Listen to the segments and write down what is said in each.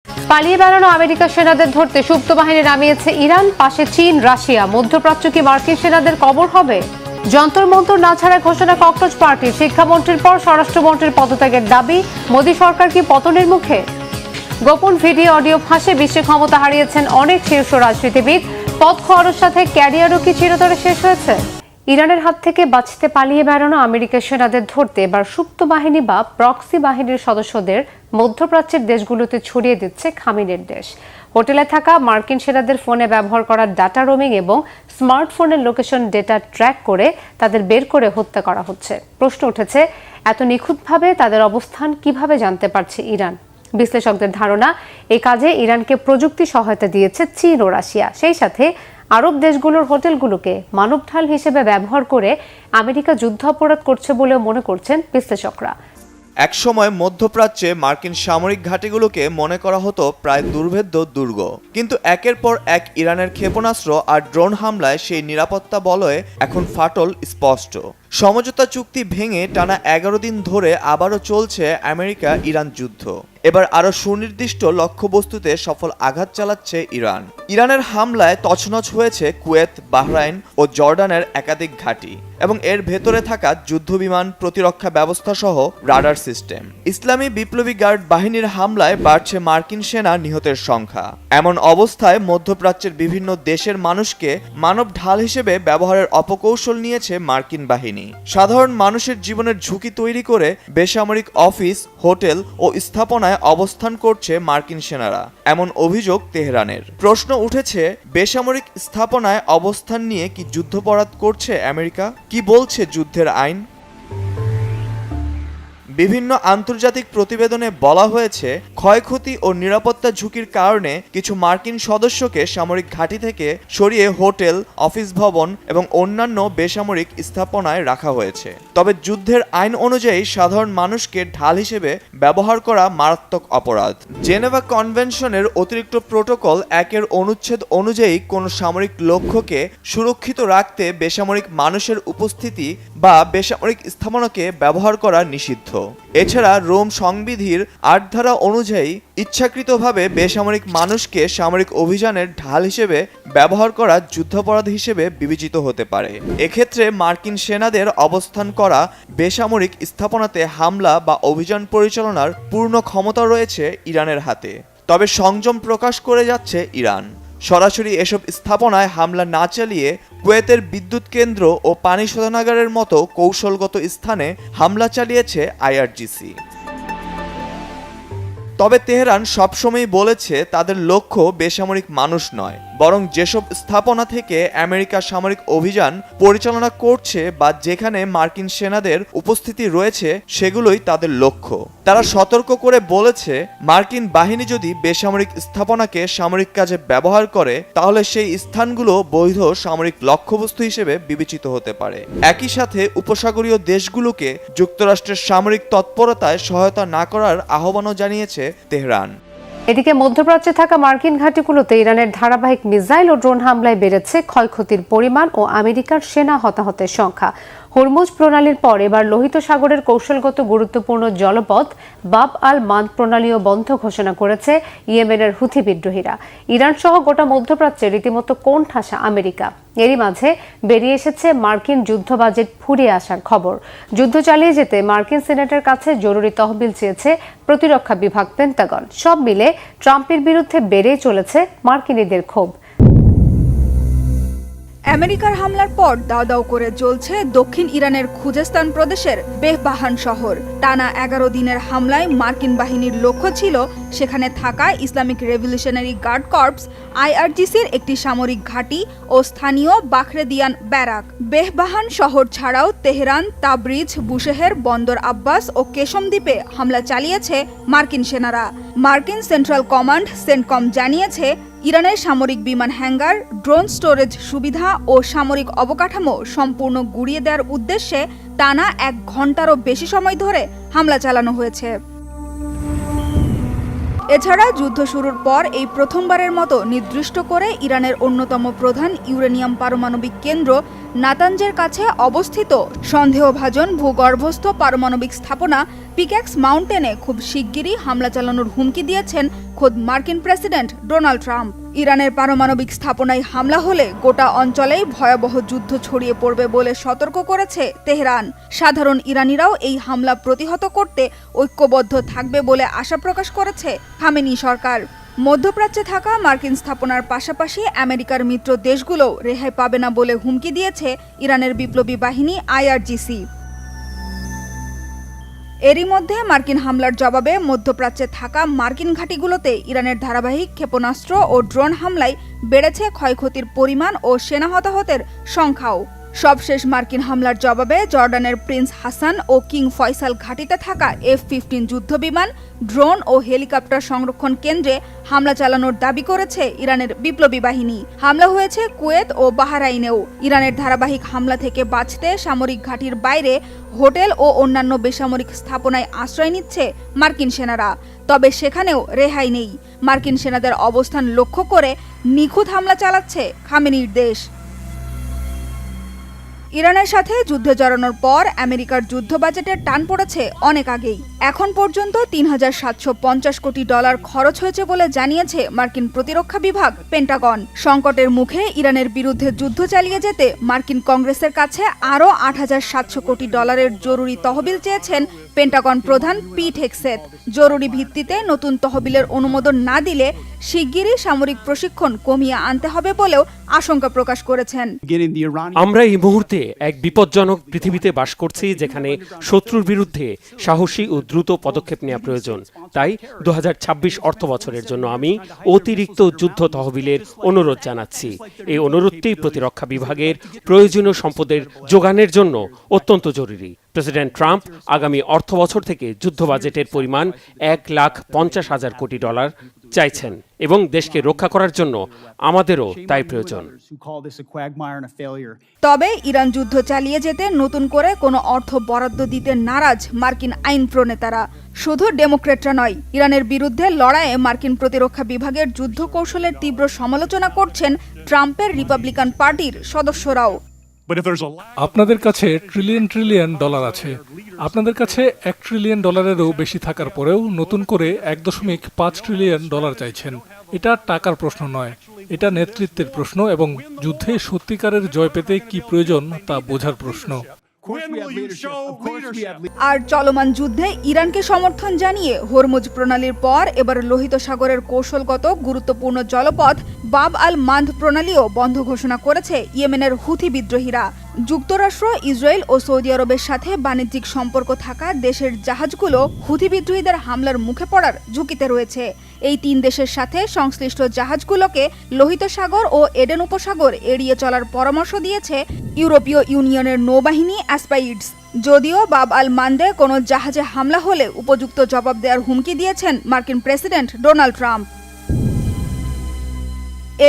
পালিয়ে বেড়ানো আমেরিকার সেনাদের ধরতে সুপ্ত বাহিনী নামিয়েছে ইরান, পাশে চীন, রাশিয়া। মধ্যপ্রাচ্য কি মার্কিন সেনাদের কবর হবে? যন্তর মন্তর না ছাড়ার ঘোষণা ককরোচ পার্টির। শিক্ষামন্ত্রীর পর স্বরাষ্ট্রমন্ত্রীর পদত্যাগের দাবি। মোদী সরকার কি পতনের মুখে? গোপন ভিডিও অডিও ফাঁসে বিশ্বে ক্ষমতা হারিয়েছেন অনেক শীর্ষ রাজনীতিবিদ। পদ খরচ সাথে ক্যারিয়ারও কি চিরতরে শেষ হয়েছে? ইরানের হাত থেকে বাঁচতে পালিয়ে বেড়ানো আমেরিকার সেনাদের ধরতে এবার সুপ্ত বাহিনী বা প্রক্সি বাহিনীর সদস্যদের মধ্যপ্রাচ্যের দেশগুলোতে ছড়িয়ে দিচ্ছে খামিনের দেশ। হোটেলে থাকা মার্কিন সেনাদের ফোনে ব্যবহার করা ডাটা রোমিং এবং স্মার্টফোনের লোকেশন ডেটা ট্র্যাক করে তাদের বের করে হত্যা করা হচ্ছে। প্রশ্ন উঠেছে, এত নিখুঁতভাবে তাদের অবস্থান কিভাবে জানতে পারছে ইরান? বিশ্লেষকদের ধারণা, এই কাজে ইরানকে প্রযুক্তি সহায়তা দিয়েছে চীন ও রাশিয়া। সেই সাথে আরব দেশগুলোর হোটেলগুলোকে মানবঢাল হিসেবে ব্যবহার করে আমেরিকা যুদ্ধাপরাধ করছে বলেও মনে করছেন বিশ্লেষকরা। একসময় মধ্যপ্রাচ্যে মার্কিন সামরিক ঘাঁটিগুলোকে মনে করা হতো প্রায় দুর্ভেদ্য দুর্গ, কিন্তু একের পর এক ইরানের ক্ষেপণাস্ত্র আর ড্রোন হামলায় সেই নিরাপত্তা বলয়ে এখন ফাটল স্পষ্ট। সমঝোতা চুক্তি ভেঙে টানা 11 দিন ধরে আবারও চলছে আমেরিকা ইরান যুদ্ধ। এবার আরও সুনির্দিষ্ট লক্ষ্যবস্তুতে সফল আঘাত চালাচ্ছে ইরান। ইরানের হামলায় তছনছ হয়েছে কুয়েত, বাহরাইন ও জর্ডানের একাধিক ঘাঁটি এবং এর ভেতরে থাকা যুদ্ধবিমান, প্রতিরক্ষা ব্যবস্থা সহ রাডার সিস্টেম। ইসলামী বিপ্লবী গার্ড বাহিনীর হামলায় বাড়ছে মার্কিন সেনা নিহতের সংখ্যা। এমন অবস্থায় মধ্যপ্রাচ্যের বিভিন্ন দেশের মানুষকে মানব ঢাল হিসেবে ব্যবহারের অপকৌশল নিয়েছে মার্কিন বাহিনী। সাধারণ মানুষের জীবনের ঝুঁকি তৈরি করে বেসামরিক অফিস, হোটেল ও স্থাপনায় অবস্থান করছে মার্কিন সেনারা, এমন অভিযোগ তেহরানের। প্রশ্ন উঠেছে, বেসামরিক স্থাপনায় অবস্থান নিয়ে কি যুদ্ধাপরাধ করছে আমেরিকা? কি বলছে যুদ্ধের আইন? বিভিন্ন আন্তর্জাতিক প্রতিবেদনে বলা হয়েছে, ক্ষয়ক্ষতি ও নিরাপত্তা ঝুঁকির কারণে কিছু মার্কিন সদস্যকে সামরিক ঘাঁটি থেকে সরিয়ে হোটেল, অফিস ভবন এবং অন্যান্য বেসামরিক স্থাপনায় রাখা হয়েছে। তবে যুদ্ধের আইন অনুযায়ী সাধারণ মানুষকে ঢাল হিসেবে ব্যবহার করা মারাত্মক অপরাধ। জেনেভা কনভেনশনের অতিরিক্ত প্রোটোকল 1 অনুচ্ছেদ অনুযায়ী কোনো সামরিক লক্ষ্যকে সুরক্ষিত রাখতে বেসামরিক মানুষের উপস্থিতি বা বেসামরিক স্থাপনাকে ব্যবহার করা নিষিদ্ধ। এছাড়া রোম সংবিধির 8 ধারা অনুযায়ী ইচ্ছাকৃতভাবে বেসামরিক মানুষকে সামরিক অভিযানের ঢাল হিসেবে ব্যবহার করা যুদ্ধাপরাধ হিসেবে বিবেচিত হতে পারে। এক্ষেত্রে মার্কিন সেনাদের অবস্থান করা বেসামরিক স্থাপনাতে হামলা বা অভিযান পরিচালনার পূর্ণ ক্ষমতা রয়েছে ইরানের হাতে। তবে সংযম প্রকাশ করে যাচ্ছে ইরান। সরাসরি এসব স্থাপনায় হামলা না চালিয়ে কুয়েতের বিদ্যুৎ কেন্দ্র ও পানি শোধনাগারের মতো কৌশলগত স্থানে হামলা চালিয়েছে আইআরজিসি। তবে তেহরান সবসময় বলেছে তাদের লক্ষ্য বেসামরিক মানুষ নয়, বরং যেসব স্থাপনা থেকে আমেরিকা সামরিক অভিযান পরিচালনা করছে বা যেখানে মার্কিন সেনাদের উপস্থিতি রয়েছে সেগুলোই তাদের লক্ষ্য। তারা সতর্ক করে বলেছে, মার্কিন বাহিনী যদি বেসামরিক স্থাপনাকে সামরিক কাজে ব্যবহার করে তাহলে সেই স্থানগুলো বৈধ সামরিক লক্ষ্যবস্তু হিসেবে বিবেচিত হতে পারে। একই সাথে উপসাগরীয় দেশগুলোকে যুক্তরাষ্ট্রের সামরিক তৎপরতায় সহায়তা না করার আহ্বানও জানিয়েছে তেহরান। এদিকে মধ্যপ্রাচ্যে থাকা মার্কিন ঘাঁটিগুলোতে ইরানের ধারাবাহিক মিসাইল ও ড্রোন হামলায় বেড়েছে ক্ষয়ক্ষতির পরিমাণ ও আমেরিকার সেনা হতাহতের সংখ্যা। হরমুজ প্রণালীর পর এবার লোহিত সাগরের কৌশলগত গুরুত্বপূর্ণ জলপথ বাব আল মান্দ প্রণালীও বন্ধ ঘোষণা করেছে ইয়েমেনের হুথি বিদ্রোহীরা। ইরান সহ গোটা মধ্যপ্রাচ্যে রীতিমতো কোণঠাসা আমেরিকা। এরই মাঝে বেরিয়ে এসেছে মার্কিন যুদ্ধ বাজেট ফুরিয়ে আসার খবর। যুদ্ধ চালিয়ে যেতে মার্কিন সিনেটের কাছে জরুরি তহবিল চেয়েছে প্রতিরক্ষা বিভাগ, পেন্টাগন। সব মিলে ট্রাম্পের বিরুদ্ধে বেড়েই চলেছে মার্কিনীদের ক্ষোভ। আমেরিকার হামলার পর দাও দাও করে জ্বলছে দক্ষিণ ইরানের খুজেস্তান প্রদেশের বেহবাহান শহর। টানা 11 দিনের হামলায় মার্কিন বাহিনীর লক্ষ্য ছিল সেখানে থাকা ইসলামিক রেভলিউশনারি গার্ড কর্পস আইআরজিসির একটি সামরিক ঘাঁটি ও স্থানীয় বাখরেদিয়ান ব্যারাক। বেহবাহান শহর ছাড়াও তেহরান, তাবরিজ, বুশেহের, বন্দর আব্বাস ও কেশম দ্বীপে হামলা চালিয়েছে মার্কিন সেনারা। মার্কিন সেন্ট্রাল কমান্ড সেন্টকম জানিয়েছে, ইরানের সামরিক বিমান হ্যাঙ্গার, ড্রোন স্টোরেজ সুবিধা ও সামরিক অবকাঠামো সম্পূর্ণ গুঁড়িয়ে দেওয়ার উদ্দেশ্যে টানা 1 ঘন্টারও বেশি সময় ধরে হামলা চালানো হয়েছে। এছাড়া যুদ্ধ শুরুর পর এই প্রথমবারের মতো নির্দিষ্ট করে ইরানের অন্যতম প্রধান ইউরেনিয়াম পারমাণবিক কেন্দ্র নাতাঞ্জের কাছে অবস্থিত সন্দেহভাজন ভূগর্ভস্থ পারমাণবিক স্থাপনা পিক্যাক্স মাউন্টেনে খুব শিগগিরই হামলা চালানোর হুমকি দিয়েছেন খোদ মার্কিন প্রেসিডেন্ট ডোনাল্ড ট্রাম্প। ইরানের পারমাণবিক স্থাপনায় হামলা হলে গোটা অঞ্চলেই ভয়াবহ যুদ্ধ ছড়িয়ে পড়বে বলে সতর্ক করেছে তেহরান। সাধারণ ইরানিরাও এই হামলা প্রতিহত করতে ঐক্যবদ্ধ থাকবে বলে আশা প্রকাশ করেছে খামেনি সরকার। মধ্যপ্রাচ্যে থাকা মার্কিন স্থাপনার পাশাপাশি আমেরিকার মিত্র দেশগুলোও রেহাই পাবে না বলে হুমকি দিয়েছে ইরানের বিপ্লবী বাহিনী আইআরজিসি। এরই মধ্যে মার্কিন হামলার জবাবে মধ্যপ্রাচ্যে থাকা মার্কিন ঘাঁটিগুলোতে ইরানের ধারাবাহিক ক্ষেপণাস্ত্র ও ড্রোন হামলায় বেড়েছে ক্ষয়ক্ষতির পরিমাণ ও সেনা হতাহতের সংখ্যাও। সবশেষ মার্কিন হামলার জবাবে জর্ডানের প্রিন্স হাসান ও কিং ফয়সাল ঘাঁটিতে থাকা F-15 যুদ্ধবিমান, ড্রোন ও হেলিকপ্টার সংরক্ষণ কেন্দ্রে হামলা চালানোর দাবি করেছে ইরানের বিপ্লবী বাহিনী। হামলা হয়েছে কুয়েত ও বাহরাইনেও। ইরানের ধারাবাহিক হামলা থেকে বাঁচতে সামরিক ঘাঁটির বাইরে হোটেল ও অন্যান্য বেসামরিক স্থাপনায় আশ্রয় নিচ্ছে মার্কিন সেনারা। তবে সেখানেও রেহাই নেই। মার্কিন সেনাদের অবস্থান লক্ষ্য করে নিখুঁত হামলা চালাচ্ছে খামেনির দেশ। ইরানের সাথে যুদ্ধে জড়ানোর পর আমেরিকার যুদ্ধ বাজেটের টান পড়েছে অনেক আগেই। এখন পর্যন্ত $3,750 কোটি খরচ হয়েছে বলে জানিয়েছে মার্কিন প্রতিরক্ষা বিভাগ পেন্টাগন। সংকটের মুখে ইরানের বিরুদ্ধে যুদ্ধ চালিয়ে যেতে মার্কিন কংগ্রেসের কাছে আরও $8,700 কোটি জরুরি তহবিল চেয়েছেন পেন্টাগন প্রধান পিট হেগসেথ। জরুরি ভিত্তিতে নতুন তহবিলের অনুমোদন না দিলে শিগগিরই সামরিক প্রশিক্ষণ কমিয়ে আনতে হবে বলেও আশঙ্কা প্রকাশ করেছেন। আমরা এই মুহূর্তে এক বিপজ্জনক পৃথিবীতে বাস করছি, যেখানে শত্রুর বিরুদ্ধে সাহসী ও দ্রুত পদক্ষেপ নেওয়া প্রয়োজন। তাই 2026 অর্থ বছরের জন্য আমি অতিরিক্ত যুদ্ধ তহবিলের অনুরোধ জানাচ্ছি। এই অনুরোধটি প্রতিরক্ষা বিভাগের প্রয়োজনীয় সম্পদের যোগানের জন্য অত্যন্ত জরুরি। প্রেসিডেন্ট ট্রাম্প আগামী অর্থ বছর থেকে যুদ্ধ বাজেটের পরিমাণ $1,50,000 কোটি চাইছেন এবং দেশকে রক্ষা করার জন্য আমাদেরও তাই প্রয়োজন। তবে ইরান যুদ্ধ চালিয়ে যেতে নতুন করে কোনো অর্থ বরাদ্দ দিতে নারাজ মার্কিন আইন প্রণেতারা। শুধু ডেমোক্রেটরা নয়, ইরানের বিরুদ্ধে লড়াইয়ে মার্কিন প্রতিরক্ষা বিভাগের যুদ্ধ কৌশলের তীব্র সমালোচনা করছেন ট্রাম্পের রিপাবলিকান পার্টির সদস্যরাও। আপনাদের কাছে ট্রিলিয়ন ডলার আছে। আপনাদের কাছে $1 ট্রিলিয়ন বেশি থাকার পরেও নতুন করে $1.5 ট্রিলিয়ন চাইছেন। এটা টাকার প্রশ্ন নয়, এটা নেতৃত্বের প্রশ্ন এবং যুদ্ধে সত্যিকারের জয় পেতে কি প্রয়োজন তা বোঝার প্রশ্ন। আর চলমান যুদ্ধে ইরানকে সমর্থন জানিয়ে হরমুজ প্রণালীর পর এবার লোহিত সাগরের কৌশলগত গুরুত্বপূর্ণ জলপথ বাব আল মান্দ প্রণালীও বন্ধ ঘোষণা করেছে ইয়েমেনের হুথি বিদ্রোহীরা। যুক্তরাষ্ট্র, ইসরায়েল ও সৌদি আরবের সাথে বাণিজ্যিক সম্পর্ক থাকা দেশের জাহাজগুলো হুথি বিদ্রোহীদের হামলার মুখে পড়ার ঝুঁকিতে রয়েছে। এই 3 দেশের সাথে সংশ্লিষ্ট জাহাজগুলোকে লোহিত সাগর ও এডেন উপসাগর এড়িয়ে চলার পরামর্শ দিয়েছে ইউরোপীয় ইউনিয়নের নৌবাহিনী অ্যাসপাইডস। যদিও বাব আল মান্দে কোনো জাহাজে হামলা হলে উপযুক্ত জবাব দেওয়ার হুমকি দিয়েছেন মার্কিন প্রেসিডেন্ট ডোনাল্ড ট্রাম্প।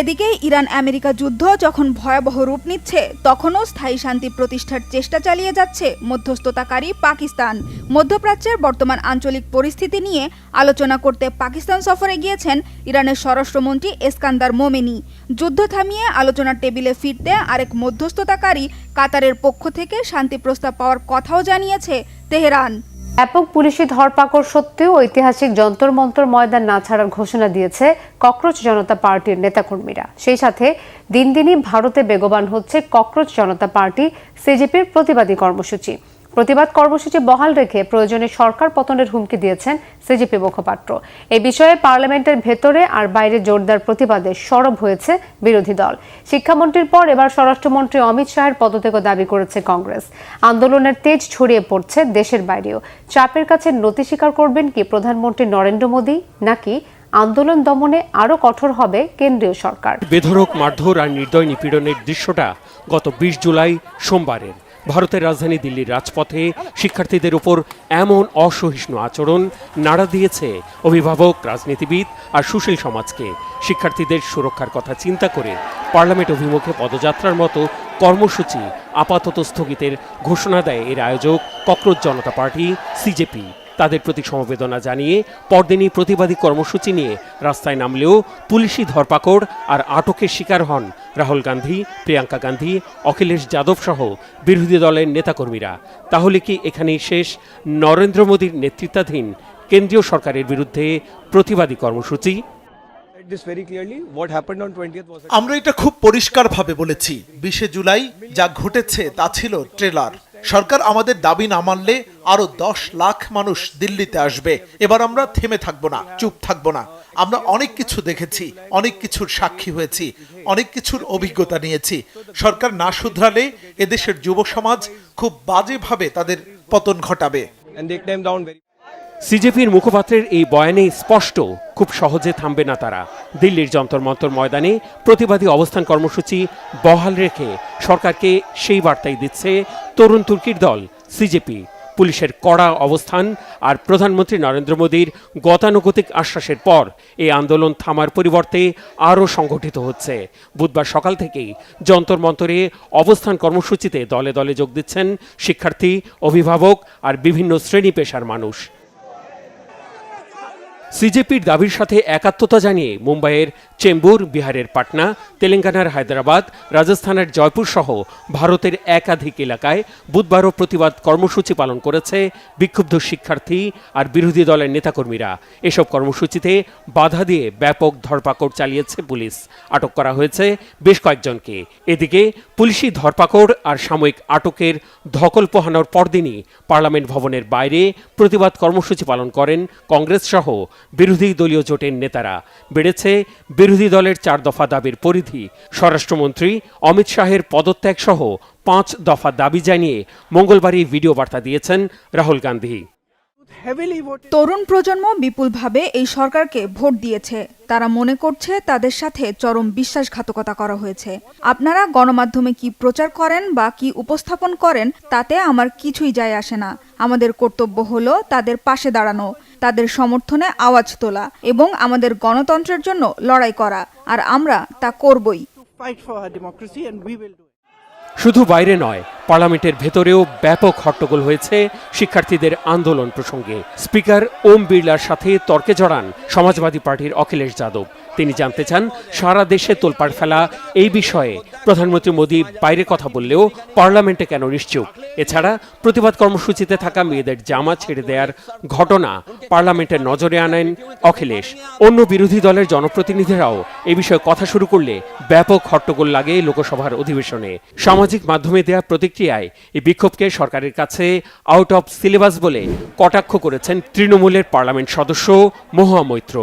এদিকে ইরান আমেরিকা যুদ্ধ যখন ভয়াবহ রূপ নিচ্ছে, তখনও স্থায়ী শান্তি প্রতিষ্ঠার চেষ্টা চালিয়ে যাচ্ছে মধ্যস্থতাকারী পাকিস্তান। মধ্যপ্রাচ্যের বর্তমান আঞ্চলিক পরিস্থিতি নিয়ে আলোচনা করতে পাকিস্তান সফরে গিয়েছেন ইরানের স্বরাষ্ট্রমন্ত্রী এসকান্দার মোমেনি। যুদ্ধ থামিয়ে আলোচনার টেবিলে ফিরতে আরেক মধ্যস্থতাকারী কাতারের পক্ষ থেকে শান্তি প্রস্তাব পাওয়ার কথাও জানিয়েছে তেহরান। ব্যাপক পুলিশি ধরপাকড় সত্ত্বেও ঐতিহাসিক যন্তর মন্তর ময়দান না ছাড়ার ঘোষণা দিয়েছে ককরোচ জনতা পার্টির নেতাকর্মীরা। সেই সাথে দিন দিনই ভারতে বেগবান হচ্ছে ককরোচ জনতা পার্টি সিজেপির প্রতিবাদী কর্মসূচি। প্রতিবাদ কর্মসূচি বহাল রেখে প্রয়োজনে সরকার পতনের হুমকি দিয়েছেন সিজেপি মুখপাত্র। এই বিষয়ে পার্লামেন্টের ভেতরে আর বাইরে জোরদার প্রতিবাদে সরব হয়েছে বিরোধী দল। শিক্ষামন্ত্রীর পর এবার স্বরাষ্ট্রমন্ত্রী অমিত শাহের পদত্যাগও দাবি করেছে কংগ্রেস। আন্দোলনের তেজ ছড়িয়ে পড়ছে দেশের বাইরেও। চাপের কাছে নতি স্বীকার করবেন কি প্রধানমন্ত্রী নরেন্দ্র মোদী, নাকি আন্দোলন দমনে আরও কঠোর হবে কেন্দ্রীয় সরকার? বেধড়ক মারধর আর নির্দয় নিপীড়নের দৃশ্যটা গত 20 জুলাই সোমবারের ভারতের রাজধানী দিল্লির রাজপথে শিক্ষার্থীদের উপর এমন অসহিষ্ণু আচরণ নাড়া দিয়েছে অভিভাবক, রাজনীতিবিদ আর সুশীল সমাজকে। শিক্ষার্থীদের সুরক্ষার কথা চিন্তা করে পার্লামেন্ট অভিমুখে পদযাত্রার মতো কর্মসূচি আপাতত স্থগিতের ঘোষণা দেয় এর আয়োজক ককরোচ জনতা পার্টি সিজেপি। তাদের প্রতি সমবেদনা জানিয়ে পরদিনই প্রতিবাদী কর্মসূচি নিয়ে রাস্তায় নামলেও পুলিশি ধরপাকড় আর আটকের শিকার হন রাহুল গান্ধী, প্রিয়াঙ্কা গান্ধী, অখিলেশ যাদব সহ বিরোধী দলের নেতাকর্মীরা। তাহলে কি এখানেই শেষ নরেন্দ্র মোদীর নেতৃত্বাধীন কেন্দ্রীয় সরকারের বিরুদ্ধে প্রতিবাদী কর্মসূচি? আমরা এটা খুব পরিষ্কারভাবে বলেছি, 20শে জুলাই যা ঘটেছে তা ছিল ট্রেলার। সরকার আমাদের দাবি না মানলে আরো 10 লাখ মানুষ দিল্লিতে আসবে। এবার আমরা থেমে থাকবো না, চুপ থাকবো না। আমরা অনেক কিছু দেখেছি, অনেক কিছুর সাক্ষী হয়েছি, অনেক কিছুর অভিজ্ঞতা নিয়েছি। সরকার না শুধরালে এদেশের যুব সমাজ খুব বাজেভাবে তাদের পতন ঘটাবে। সিজেপির মুখপাত্রের এই বয়ানে স্পষ্ট, খুব সহজে থামবে না তারা। দিল্লির যন্তর মন্তর ময়দানে প্রতিবাদী অবস্থান কর্মসূচি বহাল রেখে সরকারকে সেই বার্তাই দিচ্ছে তরুণ তুর্কির দল সিজেপি। পুলিশের কড়া অবস্থান আর প্রধানমন্ত্রী নরেন্দ্র মোদীর গতানুগতিক আশ্বাসের পর এই আন্দোলন থামার পরিবর্তে আরও সংগঠিত হচ্ছে। বুধবার সকাল থেকেই যন্তর মন্তরে অবস্থান কর্মসূচিতে দলে দলে যোগ দিচ্ছেন শিক্ষার্থী, অভিভাবক আর বিভিন্ন শ্রেণী পেশার মানুষ। সিজেপির দাবির সাথে একাত্মতা জানিয়ে মুম্বাইয়ের চেম্বুর, বিহারের পাটনা, তেলেঙ্গানার হায়দ্রাবাদ, রাজস্থানের জয়পুর সহ ভারতের একাধিক এলাকায় বুধবারও প্রতিবাদ কর্মসূচি পালন করেছে বিক্ষুব্ধ শিক্ষার্থী আর বিরোধী দলের নেতাকর্মীরা। এসব কর্মসূচিতে বাধা দিয়ে ব্যাপক ধরপাকড় চালিয়েছে পুলিশ। আটক করা হয়েছে বেশ কয়েকজনকে। এদিকে পুলিশি ধরপাকড় আর সাময়িক আটকের ধকল পোহানোর পরদিনই পার্লামেন্ট ভবনের বাইরে প্রতিবাদ কর্মসূচি পালন করেন কংগ্রেস সহ বিরোধী দলীয় জোটের নেতারা। বেড়েছে বিরোধী দলের 4 দফা দাবির পরিধি। স্বরাষ্ট্রমন্ত্রী অমিত শাহের পদত্যাগ সহ 5 দফা দাবি জানিয়ে মঙ্গলবারই ভিডিও বার্তা দিয়েছেন রাহুল গান্ধী। তরুণ প্রজন্ম বিপুলভাবে এই সরকারকে ভোট দিয়েছে। তারা মনে করছে তাদের সাথে চরম বিশ্বাসঘাতকতা করা হয়েছে। আপনারা গণমাধ্যমে কি প্রচার করেন বা কি উপস্থাপন করেন তাতে আমার কিছুই যায় আসে না। আমাদের কর্তব্য হলো তাদের পাশে দাঁড়ানো, তাদের সমর্থনে আওয়াজ তোলা এবং আমাদের গণতন্ত্রের জন্য লড়াই করা, আর আমরা তা করবই। শুধু বাইরে নয়, পার্লামেন্টের ভেতরেও ব্যাপক হট্টগোল হয়েছে শিক্ষার্থীদের আন্দোলন প্রসঙ্গে। স্পিকার ওম বিড়লার সাথে তর্কে জড়ান সমাজবাদী পার্টির অখিলেশ যাদব। তিনি জানতে চান, সারা দেশে তোলপাড় ফেলা এই বিষয়ে প্রধানমন্ত্রী মোদী বাইরে কথা বললেও পার্লামেন্টে কেন নিশ্চুপ? এছাড়া প্রতিবাদ কর্মসূচিতে থাকা মেয়েদের জামা ছেড়ে দেওয়ার ঘটনা পার্লামেন্টের নজরে আনেন অখিলেশ। অন্য বিরোধী দলের জনপ্রতিনিধিরাও এ বিষয়ে কথা শুরু করলে ব্যাপক হট্টগোল লাগে লোকসভার অধিবেশনে। সামাজিক মাধ্যমে দেয়া প্রতিক্রিয়ায় এই বিক্ষোভকে সরকারের কাছে আউট অফ সিলেবাস বলে কটাক্ষ করেছেন তৃণমূলের পার্লামেন্ট সদস্য মহুয়া মৈত্র।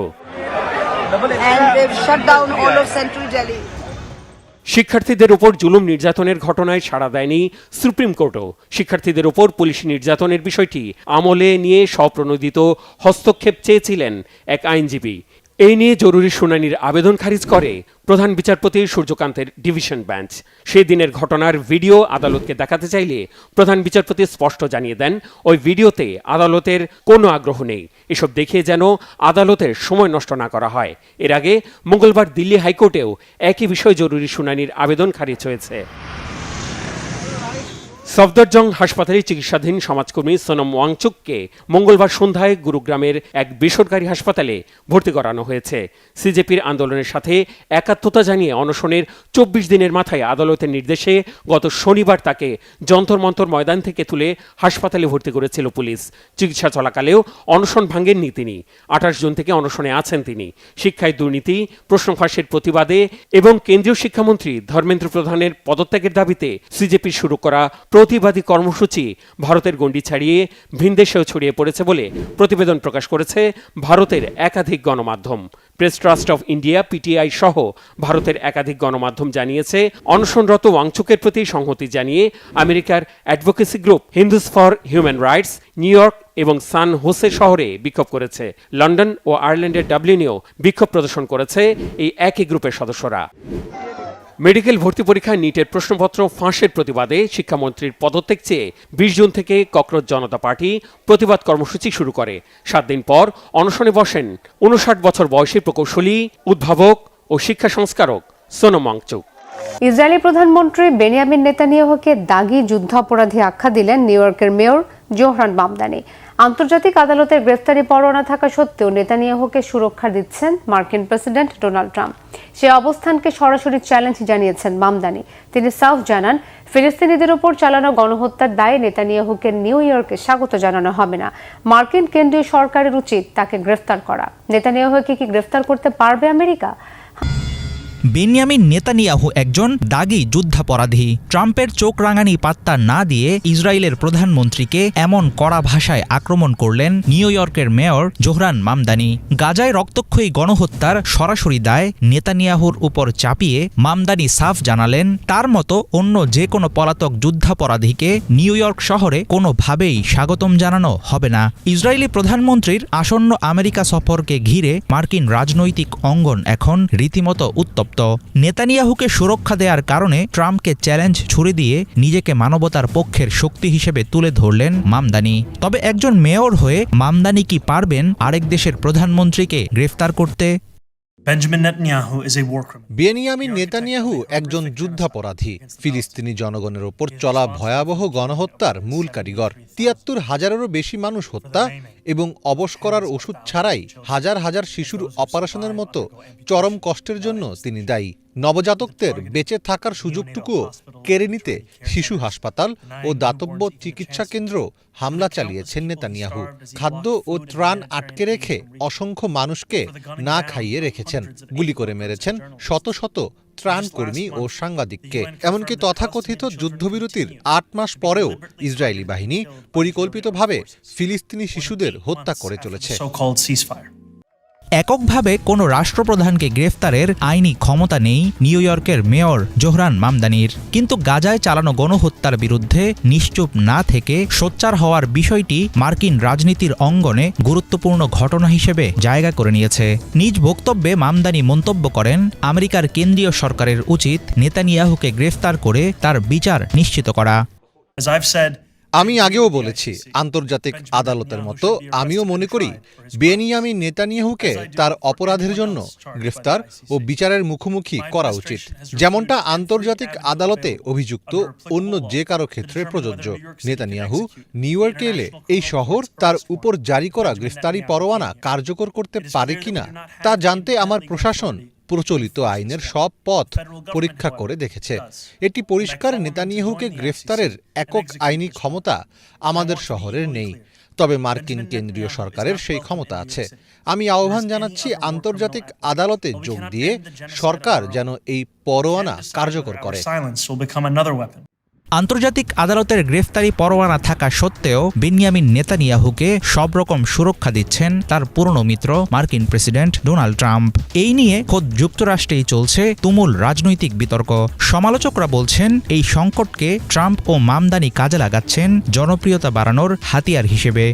শিক্ষার্থীদের উপর জুলুম নির্যাতনের ঘটনায় সাড়া দেয়নি সুপ্রিম কোর্টও। শিক্ষার্থীদের উপর পুলিশ নির্যাতনের বিষয়টি আমলে নিয়ে স্বপ্রণোদিত হস্তক্ষেপ চেয়েছিলেন এক আইনজীবী। এই নিয়ে জরুরি শুনানির আবেদন খারিজ করে প্রধান বিচারপতি সূর্যকান্তের ডিভিশন বেঞ্চ। সেই দিনের ঘটনার ভিডিও আদালতকে দেখাতে চাইলে প্রধান বিচারপতি স্পষ্ট জানিয়ে দেন, ওই ভিডিওতে আদালতের কোনো আগ্রহ নেই। এসব দেখিয়ে যেন আদালতের সময় নষ্ট না করা হয়। এর আগে মঙ্গলবার দিল্লি হাইকোর্টেও একই বিষয় জরুরি শুনানির আবেদন খারিজ হয়েছে। সফদরজং হাসপাতালে চিকিৎসাধীন সমাজকর্মী সোনম ওয়াংচুককে মঙ্গলবার সন্ধ্যায় গুরুগ্রামের এক বেসরকারি হাসপাতালে ভর্তি করানো হয়েছে। সিজেপির আন্দোলনের সাথে একাত্মতা জানিয়ে অনশনের 24 দিনের মাথায় আদালতের নির্দেশে গত শনিবার তাকে যন্তর মন্তর ময়দান থেকে তুলে হাসপাতালে ভর্তি করেছিল পুলিশ। চিকিৎসা চলাকালেও অনশন ভাঙেননি তিনি। 28 জুন থেকে অনশনে আছেন তিনি। শিক্ষায় দুর্নীতি, প্রশ্ন ফাঁসের প্রতিবাদে এবং কেন্দ্রীয় শিক্ষামন্ত্রী ধর্মেন্দ্র প্রধানের পদত্যাগের দাবিতে সিজেপি শুরু করা প্রতিবাদী কর্মসূচি ভারতের গণ্ডি ছাড়িয়ে ভিনদেশেও ছড়িয়ে পড়েছে বলে প্রতিবেদন প্রকাশ করেছে ভারতের একাধিক গণমাধ্যম। Press trust of India PTI সহ ভারতের একাধিক গণমাধ্যম জানিয়েছে, অনশনরত ওয়াংচুকের প্রতি সংহতি জানিয়ে আমেরিকার advocacy group Hindus for human rights new York এবং সান হোসে শহরে বিক্ষোভ করেছে। লন্ডন ও আয়ারল্যান্ডের ডাবলিনেও বিক্ষোভ প্রদর্শন করেছে এই একই গ্রুপের সদস্যরা। মেডিকেল ভর্তি পরীক্ষায় নিটের প্রশ্নপত্র ফাঁসের প্রতিবাদে শিক্ষামন্ত্রীর পদত্যাগ চেয়ে 20 জুন থেকে ককরোচ জনতা পার্টি প্রতিবাদ কর্মসূচি শুরু করে। 7 দিন পর অনশনে বসেন 59 বছর বয়সী প্রকৌশলী, উদ্ভাবক ও শিক্ষা সংস্কারক সোনম ওয়াংচুক। ইসরায়েলি প্রধানমন্ত্রী বেনিয়ামিন নেতানিয়াহুকে দাগি যুদ্ধাপরাধী আখ্যা দিলেন নিউ ইয়র্কের মেয়র জোহরান মামদানি। আন্তর্জাতিক আদালতের গ্রেফতারি পরোয়ানা থাকা সত্ত্বেও নেতানিয়াহুকে সুরক্ষা দিচ্ছেন মার্কিন প্রেসিডেন্ট ডোনাল্ড ট্রাম্প। সে অবস্থানকে সরাসরি চ্যালেঞ্জ জানিয়েছেন মামদানি। তিনি সাফ জানান, ফিলিস্তিনিদের উপর চালানো গণহত্যার দায়ে নেতানিয়াহুকে নিউ ইয়র্কে স্বাগত জানানো হবে না। মার্কিন কেন্দ্রীয় সরকারের উচিত তাকে গ্রেফতার করা। নেতানিয়াহুকে কি গ্রেফতার করতে পারবে আমেরিকা? বেনিয়ামিন নেতানিয়াহু একজন দাগী যুদ্ধাপরাধী। ট্রাম্পের চোখ রাঙানি পাত্তা না দিয়ে ইসরায়েলের প্রধানমন্ত্রীকে এমন কড়া ভাষায় আক্রমণ করলেন নিউ ইয়র্কের মেয়র জোহরান মামদানি। গাজায় রক্তক্ষয়ী গণহত্যার সরাসরি দায় নেতানিয়াহুর উপর চাপিয়ে মামদানি সাফ জানালেন, তার মতো অন্য যে কোনো পলাতক যুদ্ধাপরাধীকে নিউ ইয়র্ক শহরে কোনোভাবেই স্বাগতম জানানো হবে না। ইসরায়েলি প্রধানমন্ত্রীর আসন্ন আমেরিকা সফরকে ঘিরে মার্কিন রাজনৈতিক অঙ্গন এখন রীতিমতো উত্তপ্ত। নেতানিয়াহুকে সুরক্ষা দেওয়ার কারণে ট্রাম্পকে চ্যালেঞ্জ ছুড়ে দিয়ে নিজেকে মানবতার পক্ষের শক্তি হিসেবে তুলে ধরলেন মামদানি। তবে একজন মেয়র হয়ে মামদানি কি পারবেন আরেক দেশের প্রধানমন্ত্রীকে গ্রেফতার করতে? বেনিয়ামিন নেতানিয়াহু একজন যুদ্ধাপরাধী, ফিলিস্তিনি জনগণের ওপর চলা ভয়াবহ গণহত্যার মূল কারিগর। ৭৩,০০০-এরও বেশি মানুষ হত্যা এবং অবশ করার ওষুধ ছাড়াই হাজার হাজার শিশুর অপারেশনের মতো চরম কষ্টের জন্য তিনি দায়ী। নবজাতকদের বেঁচে থাকার সুযোগটুকুও কেড়ে নিতে শিশু হাসপাতাল ও দাতব্য চিকিৎসা কেন্দ্র হামলা চালিয়েছেন নেতানিয়াহু। খাদ্য ও ত্রাণ আটকে রেখে অসংখ্য মানুষকে না খাইয়ে রেখেছেন। গুলি করে মেরেছেন শত শত ত্রাণকর্মী ও সাংবাদিককে। এমনকি তথাকথিত যুদ্ধবিরতির ৮ মাস পরেও ইসরায়েলি বাহিনী পরিকল্পিতভাবে ফিলিস্তিনি শিশুদের হত্যা করে চলেছে। এককভাবে কোনো রাষ্ট্রপ্রধানকে গ্রেফতারের আইনি ক্ষমতা নেই নিউ ইয়র্কের মেয়র জোহরান মামদানির। কিন্তু গাজায় চালানো গণহত্যার বিরুদ্ধে নিশ্চুপ না থেকে সোচ্চার হওয়ার বিষয়টি মার্কিন রাজনীতির অঙ্গনে গুরুত্বপূর্ণ ঘটনা হিসেবে জায়গা করে নিয়েছে। নিজ বক্তব্যে মামদানি মন্তব্য করেন, আমেরিকার কেন্দ্রীয় সরকারের উচিত নেতানিয়াহুকে গ্রেফতার করে তার বিচার নিশ্চিত করা। আমি আগেও বলেছি, আন্তর্জাতিক আদালতের মতো আমিও মনে করি বেনিয়ামিন নেতানিয়াহুকে তার অপরাধের জন্য গ্রেফতার ও বিচারের মুখোমুখি করা উচিত, যেমনটা আন্তর্জাতিক আদালতে অভিযুক্ত অন্য যে কারো ক্ষেত্রে প্রযোজ্য। নেতানিয়াহু নিউ ইয়র্কে এলে এই শহর তার উপর জারি করা গ্রেফতারি পরোয়ানা কার্যকর করতে পারে কিনা তা জানতে আমার প্রশাসন প্রচলিত আইনের সব পথ পরীক্ষা করে দেখেছে। এটি পরিষ্কার, নেতানিয়াহুকে গ্রেফতারের একক আইনি ক্ষমতা আমাদের শহরের নেই, তবে মার্কিন কেন্দ্রীয় সরকারের সেই ক্ষমতা আছে। আমি আহ্বান জানাচ্ছি আন্তর্জাতিক আদালতে যোগ দিয়ে সরকার যেন এই পরোয়ানা কার্যকর করে। আন্তর্জাতিক আদালতের গ্রেফতারি পরোয়ানা থাকা সত্ত্বেও বেনিয়ামিন নেতানিয়াহুকে সব রকম সুরক্ষা দিচ্ছেন তার পুরনো মিত্র মার্কিন প্রেসিডেন্ট ডোনাল্ড ট্রাম্প। এই নিয়ে খোদ যুক্তরাষ্ট্রেই চলছে তুমুল রাজনৈতিক বিতর্ক। সমালোচকরা বলছেন, এই সংকটকে ট্রাম্প ও মামদানি কাজে লাগাচ্ছেন জনপ্রিয়তা বাড়ানোর হাতিয়ার হিসেবে।